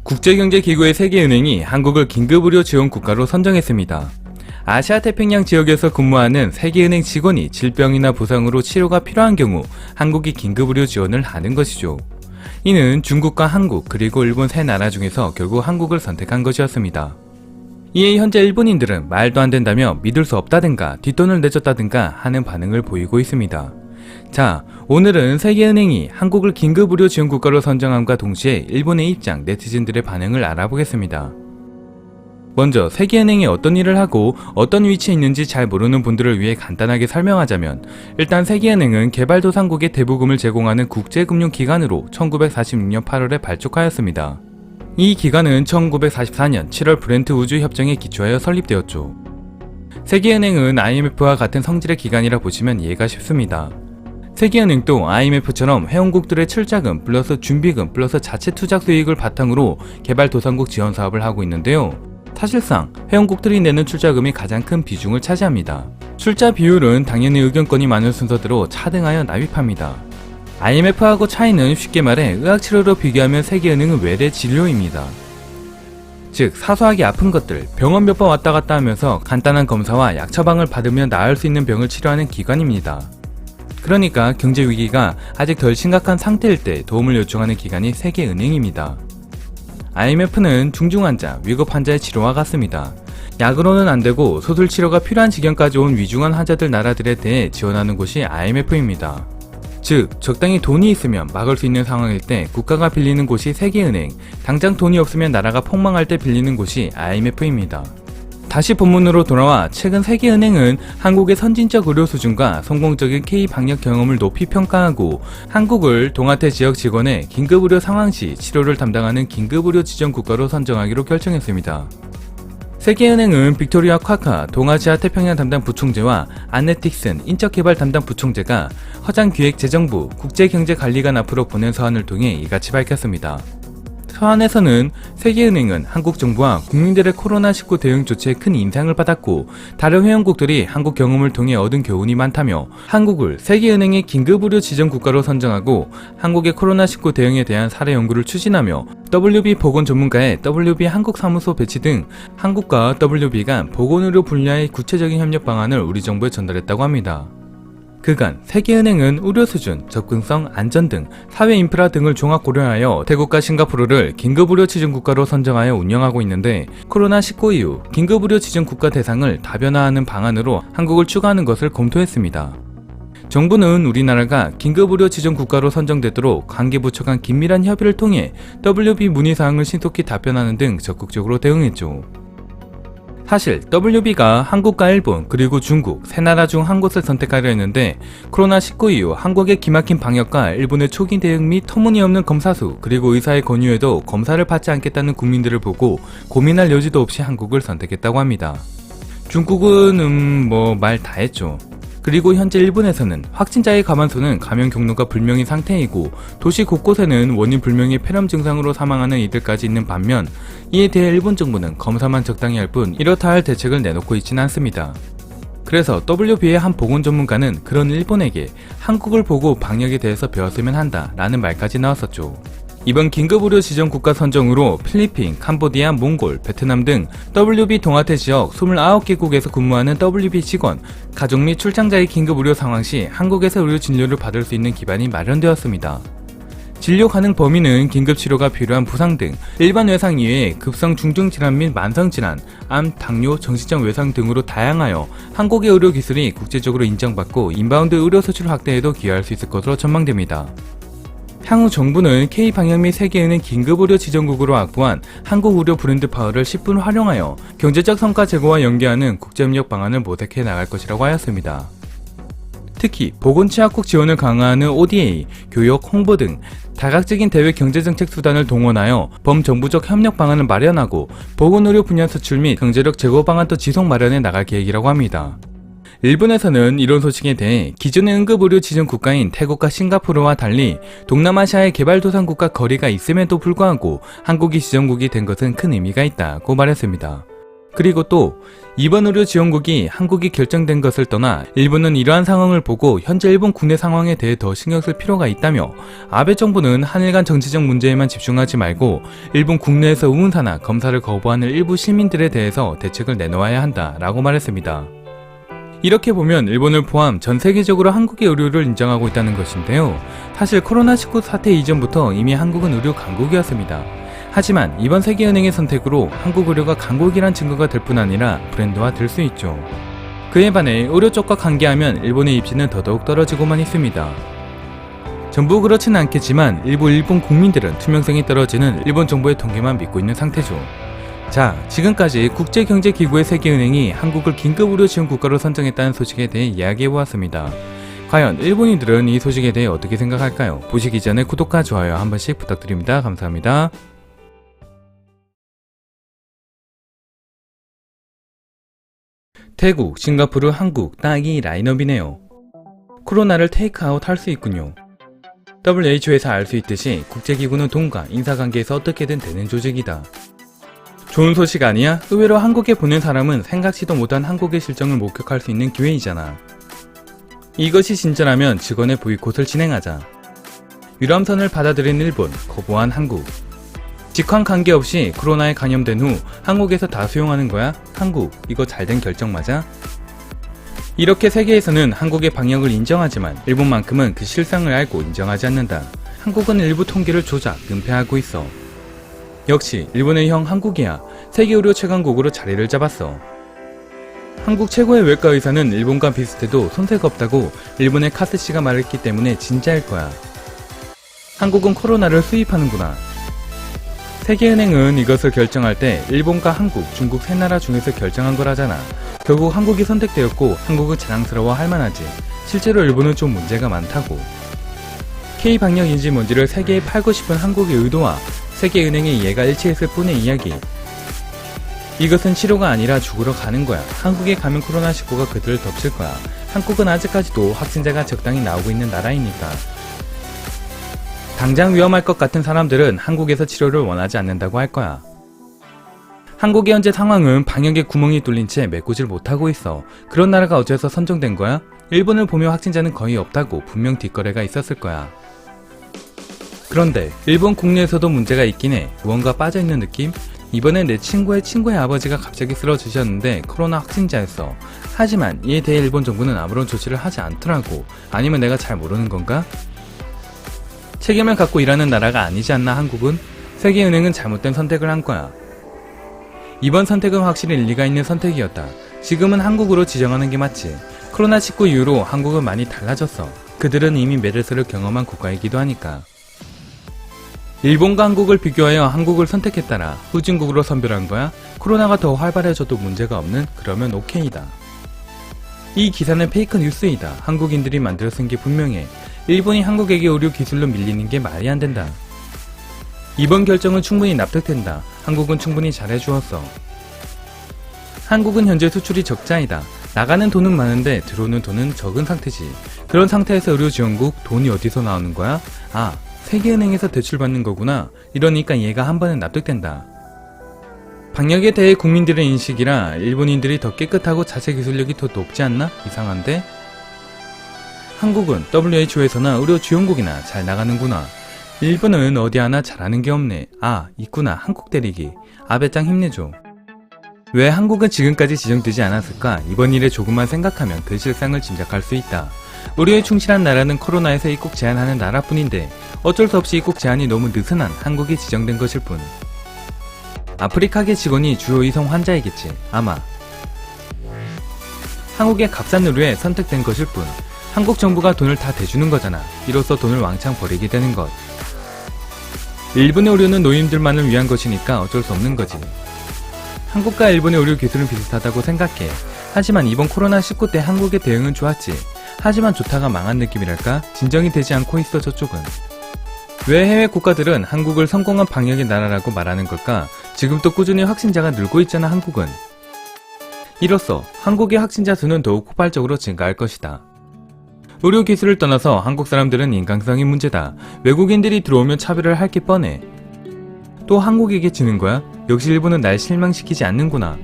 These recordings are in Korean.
국제경제기구의 세계은행이 한국을 긴급의료 지원 국가로 선정했습니다. 아시아태평양 지역에서 근무하는 세계은행 직원이 질병이나 부상으로 치료가 필요한 경우 한국이 긴급의료 지원을 하는 것이죠. 이는 중국과 한국 그리고 일본 세 나라 중에서 결국 한국을 선택한 것이었습니다. 이에 현재 일본인들은 말도 안 된다며 믿을 수 없다든가 뒷돈을 내줬다든가 하는 반응을 보이고 있습니다. 자, 오늘은 세계은행이 한국을 긴급의료 지원 국가로 선정함과 동시에 일본의 입장, 네티즌들의 반응을 알아보겠습니다. 먼저 세계은행이 어떤 일을 하고 어떤 위치에 있는지 잘 모르는 분들을 위해 간단하게 설명하자면, 일단 세계은행은 개발도상국에 대부금을 제공하는 국제금융기관으로 1946년 8월에 발족하였습니다. 이 기관은 1944년 7월 브렌트 우주협정에 기초하여 설립되었죠. 세계은행은 IMF와 같은 성질의 기관이라 보시면 이해가 쉽습니다. 세계은행도 IMF처럼 회원국들의 출자금 플러스 준비금 플러스 자체 투자 수익을 바탕으로 개발도상국 지원 사업을 하고 있는데요. 사실상 회원국들이 내는 출자금이 가장 큰 비중을 차지합니다. 출자 비율은 당연히 의견권이 많은 순서대로 차등하여 납입합니다. IMF하고 차이는 쉽게 말해 의학치료로 비교하면 세계은행은 외래 진료입니다. 즉 사소하게 아픈 것들, 병원 몇 번 왔다 갔다 하면서 간단한 검사와 약 처방을 받으면 나을 수 있는 병을 치료하는 기관입니다. 그러니까 경제위기가 아직 덜 심각한 상태일 때 도움을 요청하는 기관이 세계은행입니다. IMF는 중증환자, 위급 환자의 치료와 같습니다. 약으로는 안되고 수술치료가 필요한 지경까지 온 위중한 환자들 나라들에 대해 지원하는 곳이 IMF입니다. 즉, 적당히 돈이 있으면 막을 수 있는 상황일 때 국가가 빌리는 곳이 세계은행, 당장 돈이 없으면 나라가 폭망할 때 빌리는 곳이 IMF입니다. 다시 본문으로 돌아와 최근 세계은행은 한국의 선진적 의료 수준과 성공적인 K-방역 경험을 높이 평가하고 한국을 동아태 지역 직원의 긴급의료 상황 시 치료를 담당하는 긴급의료 지정 국가로 선정하기로 결정했습니다. 세계은행은 빅토리아 콰카 동아시아 태평양 담당 부총재와 안네 틱슨 인적개발 담당 부총재가 허장기획재정부 국제경제관리관 앞으로 보낸 서한을 통해 이같이 밝혔습니다. 서한에서는 세계은행은 한국 정부와 국민들의 코로나19 대응 조치에 큰 인상을 받았고 다른 회원국들이 한국 경험을 통해 얻은 교훈이 많다며 한국을 세계은행의 긴급의료 지정 국가로 선정하고 한국의 코로나19 대응에 대한 사례 연구를 추진하며 WB 보건 전문가의 WB 한국 사무소 배치 등 한국과 WB 간 보건의료 분야의 구체적인 협력 방안을 우리 정부에 전달했다고 합니다. 그간 세계은행은 의료 수준, 접근성, 안전 등 사회 인프라 등을 종합 고려하여 태국과 싱가포르를 긴급의료 지정 국가로 선정하여 운영하고 있는데 코로나19 이후 긴급의료 지정 국가 대상을 다변화하는 방안으로 한국을 추가하는 것을 검토했습니다. 정부는 우리나라가 긴급의료 지정 국가로 선정되도록 관계부처 간 긴밀한 협의를 통해 WB 문의사항을 신속히 답변하는 등 적극적으로 대응했죠. 사실 WB가 한국과 일본 그리고 중국 세 나라 중 한 곳을 선택하려 했는데 코로나19 이후 한국의 기막힌 방역과 일본의 초기 대응 및 터무니없는 검사수 그리고 의사의 권유에도 검사를 받지 않겠다는 국민들을 보고 고민할 여지도 없이 한국을 선택했다고 합니다. 중국은 말 다 했죠. 그리고 현재 일본에서는 확진자의 감염수는 감염 경로가 불명인 상태이고 도시 곳곳에는 원인 불명의 폐렴 증상으로 사망하는 이들까지 있는 반면 이에 대해 일본 정부는 검사만 적당히 할 뿐 이렇다 할 대책을 내놓고 있지는 않습니다. 그래서 WB의 한 보건 전문가는 그런 일본에게 한국을 보고 방역에 대해서 배웠으면 한다 라는 말까지 나왔었죠. 이번 긴급의료 지정 국가 선정으로 필리핀, 캄보디아, 몽골, 베트남 등 WB 동아태 지역 29개국에서 근무하는 WB 직원, 가족 및 출장자의 긴급의료 상황 시 한국에서 의료 진료를 받을 수 있는 기반이 마련되었습니다. 진료 가능 범위는 긴급치료가 필요한 부상 등 일반 외상 이외에 급성 중증질환 및 만성질환, 암, 당뇨, 정신적 외상 등으로 다양하여 한국의 의료기술이 국제적으로 인정받고 인바운드 의료 수출 확대에도 기여할 수 있을 것으로 전망됩니다. 향후 정부는 K방역 및 세계은행 긴급의료 지정국으로 확보한 한국 의료 브랜드 파워를 10분 활용하여 경제적 성과 제고와 연계하는 국제협력 방안을 모색해 나갈 것이라고 하였습니다. 특히 보건취약국 지원을 강화하는 ODA, 교육, 홍보 등 다각적인 대외 경제정책 수단을 동원하여 범정부적 협력 방안을 마련하고 보건의료 분야 수출 및 경제력 제고 방안도 지속 마련해 나갈 계획이라고 합니다. 일본에서는 이런 소식에 대해 기존의 응급의료 지정 국가인 태국과 싱가포르와 달리 동남아시아의 개발도상국과 거리가 있음에도 불구하고 한국이 지정국이 된 것은 큰 의미가 있다고 말했습니다. 그리고 또 이번 의료 지원국이 한국이 결정된 것을 떠나 일본은 이러한 상황을 보고 현재 일본 국내 상황에 대해 더 신경 쓸 필요가 있다며 아베 정부는 한일 간 정치적 문제에만 집중하지 말고 일본 국내에서 의문사나 검사를 거부하는 일부 시민들에 대해서 대책을 내놓아야 한다라고 말했습니다. 이렇게 보면 일본을 포함 전 세계적으로 한국의 의료를 인정하고 있다는 것인데요. 사실 코로나19 사태 이전부터 이미 한국은 의료 강국이었습니다. 하지만 이번 세계은행의 선택으로 한국 의료가 강국이란 증거가 될 뿐 아니라 브랜드화 될 수 있죠. 그에 반해 의료 쪽과 관계하면 일본의 입지는 더더욱 떨어지고만 있습니다. 전부 그렇지는 않겠지만 일부 일본 국민들은 투명성이 떨어지는 일본 정부의 통계만 믿고 있는 상태죠. 자, 지금까지 국제경제기구의 세계은행이 한국을 긴급의료 지원 국가로 선정했다는 소식에 대해 이야기해보았습니다. 과연 일본인들은 이 소식에 대해 어떻게 생각할까요? 보시기 전에 구독과 좋아요 한 번씩 부탁드립니다. 감사합니다. 태국, 싱가포르, 한국 딱이 라인업이네요. 코로나를 테이크아웃 할 수 있군요. WHO에서 알 수 있듯이 국제기구는 돈과 인사관계에서 어떻게든 되는 조직이다. 좋은 소식 아니야? 의외로 한국에 보낸 사람은 생각지도 못한 한국의 실정을 목격할 수 있는 기회이잖아. 이것이 진짜라면 직원의 보이콧을 진행하자. 유람선을 받아들인 일본, 거부한 한국. 직황 관계없이 코로나에 감염된 후 한국에서 다 수용하는 거야? 한국, 이거 잘된 결정 맞아? 이렇게 세계에서는 한국의 방역을 인정하지만 일본만큼은 그 실상을 알고 인정하지 않는다. 한국은 일부 통계를 조작, 은폐하고 있어. 역시 일본의 형 한국이야. 세계 의료 최강국으로 자리를 잡았어. 한국 최고의 외과 의사는 일본과 비슷해도 손색 없다고 일본의 카스씨가 말했기 때문에 진짜일 거야. 한국은 코로나를 수입하는구나. 세계은행은 이것을 결정할 때 일본과 한국, 중국 세 나라 중에서 결정한 거라잖아. 결국 한국이 선택되었고 한국은 자랑스러워할 만하지. 실제로 일본은 좀 문제가 많다고. K방역인지 뭔지를 세계에 팔고 싶은 한국의 의도와 세계은행의 이해가 일치했을 뿐의 이야기. 이것은 치료가 아니라 죽으러 가는 거야. 한국에 가면 코로나19가 그들을 덮칠 거야. 한국은 아직까지도 확진자가 적당히 나오고 있는 나라이니까. 당장 위험할 것 같은 사람들은 한국에서 치료를 원하지 않는다고 할 거야. 한국의 현재 상황은 방역에 구멍이 뚫린 채 메꾸질 못하고 있어. 그런 나라가 어째서 선정된 거야? 일본을 보며 확진자는 거의 없다고 분명 뒷거래가 있었을 거야. 그런데 일본 국내에서도 문제가 있긴 해. 무언가 빠져있는 느낌? 이번엔 내 친구의 아버지가 갑자기 쓰러지셨는데 코로나 확진자였어. 하지만 이에 대해 일본 정부는 아무런 조치를 하지 않더라고. 아니면 내가 잘 모르는 건가? 책임을 갖고 일하는 나라가 아니지 않나 한국은? 세계은행은 잘못된 선택을 한 거야. 이번 선택은 확실히 일리가 있는 선택이었다. 지금은 한국으로 지정하는 게 맞지. 코로나19 이후로 한국은 많이 달라졌어. 그들은 이미 메르스를 경험한 국가이기도 하니까. 일본과 한국을 비교하여 한국을 선택했다라 후진국으로 선별한 거야? 코로나가 더 활발해져도 문제가 없는? 그러면 오케이다. 이 기사는 페이크 뉴스이다. 한국인들이 만들어 쓴 게 분명해. 일본이 한국에게 의료 기술로 밀리는 게 말이 안 된다. 이번 결정은 충분히 납득된다. 한국은 충분히 잘해주었어. 한국은 현재 수출이 적자이다. 나가는 돈은 많은데 들어오는 돈은 적은 상태지. 그런 상태에서 의료지원국 돈이 어디서 나오는 거야? 아, 세계은행에서 대출받는 거구나. 이러니까 얘가 한 번에 납득된다. 방역에 대해 국민들의 인식이라 일본인들이 더 깨끗하고 자체 기술력이 더 높지 않나? 이상한데? 한국은 WHO에서나 의료지원국이나 잘 나가는구나. 일본은 어디 하나 잘하는 게 없네. 아, 있구나. 한국 때리기. 아베짱 힘내줘. 왜 한국은 지금까지 지정되지 않았을까? 이번 일에 조금만 생각하면 그 실상을 짐작할 수 있다. 의료에 충실한 나라는 코로나에서 입국 제한하는 나라뿐인데 어쩔 수 없이 입국 제한이 너무 느슨한 한국이 지정된 것일 뿐. 아프리카계 직원이 주요 이성 환자이겠지. 아마. 한국의 값싼 의료에 선택된 것일 뿐. 한국 정부가 돈을 다 대주는 거잖아. 이로써 돈을 왕창 버리게 되는 것. 일본의 의료는 노인들만을 위한 것이니까 어쩔 수 없는 거지. 한국과 일본의 의료 기술은 비슷하다고 생각해. 하지만 이번 코로나19 때 한국의 대응은 좋았지. 하지만 좋다가 망한 느낌이랄까? 진정이 되지 않고 있어 저쪽은. 왜 해외 국가들은 한국을 성공한 방역의 나라라고 말하는 걸까? 지금 또 꾸준히 확진자가 늘고 있잖아 한국은. 이로써 한국의 확진자 수는 더욱 폭발적으로 증가할 것이다. 의료 기술을 떠나서 한국 사람들은 인간성이 문제다. 외국인들이 들어오면 차별을 할 게 뻔해. 또 한국에게 지는 거야? 역시 일본은 날 실망시키지 않는구나.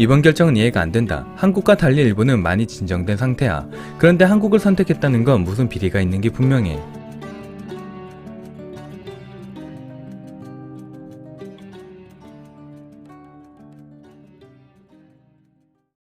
이번 결정은 이해가 안 된다. 한국과 달리 일본은 많이 진정된 상태야. 그런데 한국을 선택했다는 건 무슨 비리가 있는 게 분명해.